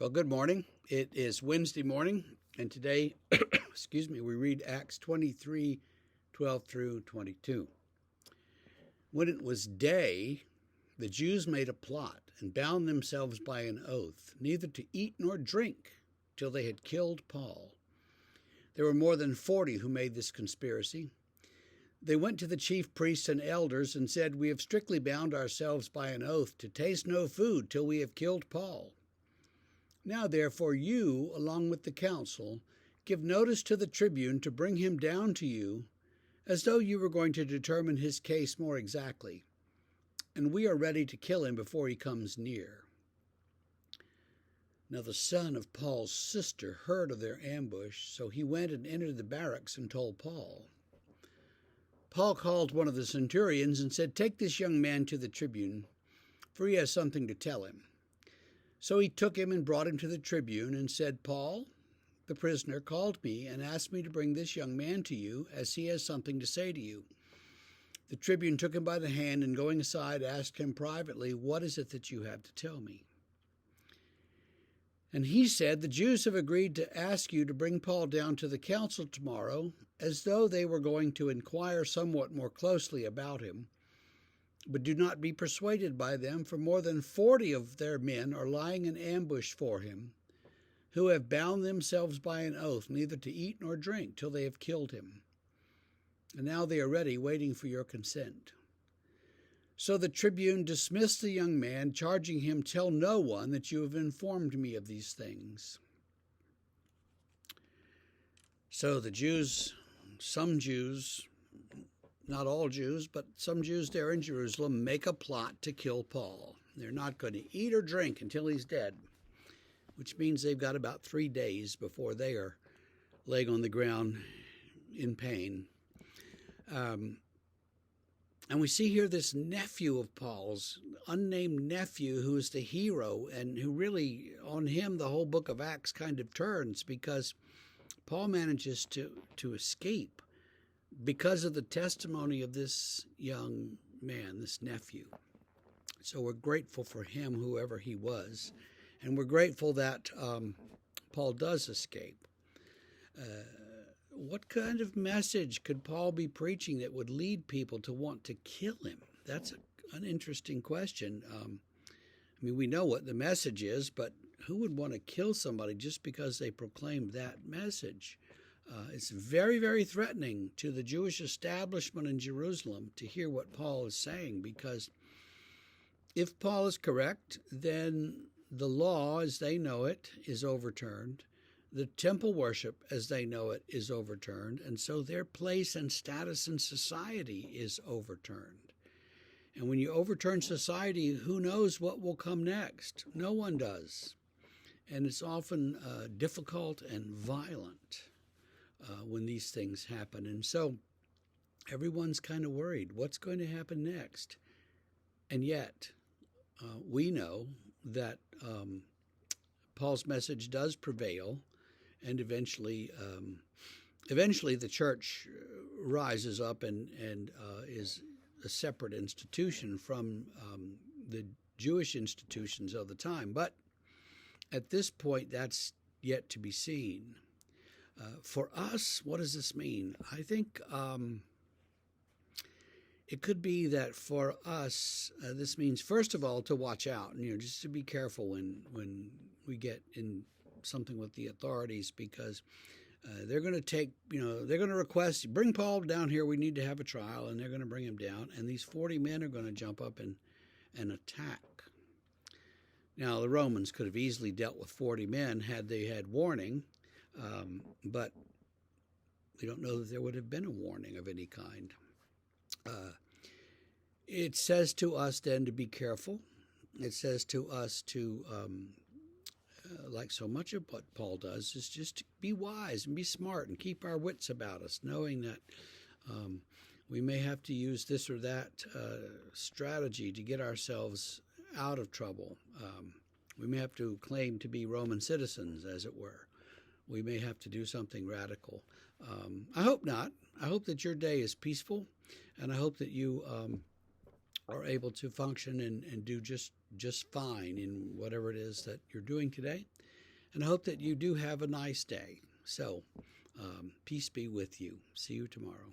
Well, good morning. It is Wednesday morning, and today, we read Acts 23:12 through 22. When it was day, the Jews made a plot and bound themselves by an oath, neither to eat nor drink till they had killed Paul. There were more than 40 who made this conspiracy. They went to the chief priests and elders and said, "We have strictly bound ourselves by an oath to taste no food till we have killed Paul. Now, therefore, you, along with the council, give notice to the tribune to bring him down to you, as though you were going to determine his case more exactly, and we are ready to kill him before he comes near." Now the son of Paul's sister heard of their ambush, so he went and entered the barracks and told Paul. Paul called one of the centurions and said, "Take this young man to the tribune, for he has something to tell him." So he took him and brought him to the tribune and said, "Paul, the prisoner, called me and asked me to bring this young man to you, as he has something to say to you." The tribune took him by the hand and, going aside, asked him privately, "What is it that you have to tell me?" And he said, "The Jews have agreed to ask you to bring Paul down to the council tomorrow, as though they were going to inquire somewhat more closely about him. But do not be persuaded by them, for more than 40 of their men are lying in ambush for him, who have bound themselves by an oath neither to eat nor drink till they have killed him. And now they are ready, waiting for your consent." So the tribune dismissed the young man, charging him, "Tell no one that you have informed me of these things." So the Jews, some Jews, not all Jews, but some Jews there in Jerusalem, make a plot to kill Paul. They're not going to eat or drink until he's dead, which means they've got about 3 days before they are laying on the ground in pain. And we see here this nephew of Paul's, unnamed nephew, who is the hero, and who really, on him, the whole book of Acts kind of turns, because Paul manages to escape because of the testimony of this young man, this nephew. So we're grateful for him, whoever he was, and we're grateful that Paul does escape. What kind of message could Paul be preaching that would lead people to want to kill him? That's an interesting question. We know what the message is, but who would want to kill somebody just because they proclaimed that message? It's very, very threatening to the Jewish establishment in Jerusalem to hear what Paul is saying, because if Paul is correct, then the law as they know it is overturned. The temple worship as they know it is overturned, and so their place and status in society is overturned. And when you overturn society, who knows what will come next? No one does. And it's often difficult and violent when these things happen. And so everyone's kind of worried. What's going to happen next? And yet we know that Paul's message does prevail, and eventually the church rises up and is a separate institution from the Jewish institutions of the time. But at this point, that's yet to be seen. For us, what does this mean? I think it could be that for us, this means, first of all, to watch out, just to be careful when we get in something with the authorities, because they're going to they're going to request, "Bring Paul down here, we need to have a trial," and they're going to bring him down, and these 40 men are going to jump up and attack. Now, the Romans could have easily dealt with 40 men had they had warning, but we don't know that there would have been a warning of any kind. It says to us then to be careful. It says to us to like so much of what Paul does, is just to be wise and be smart and keep our wits about us, knowing that we may have to use this or that strategy to get ourselves out of trouble. We may have to claim to be Roman citizens, as it were. We may have to do something radical. I hope not. I hope that your day is peaceful, and I hope that you are able to function and do just fine in whatever it is that you're doing today. And I hope that you do have a nice day. So, peace be with you. See you tomorrow.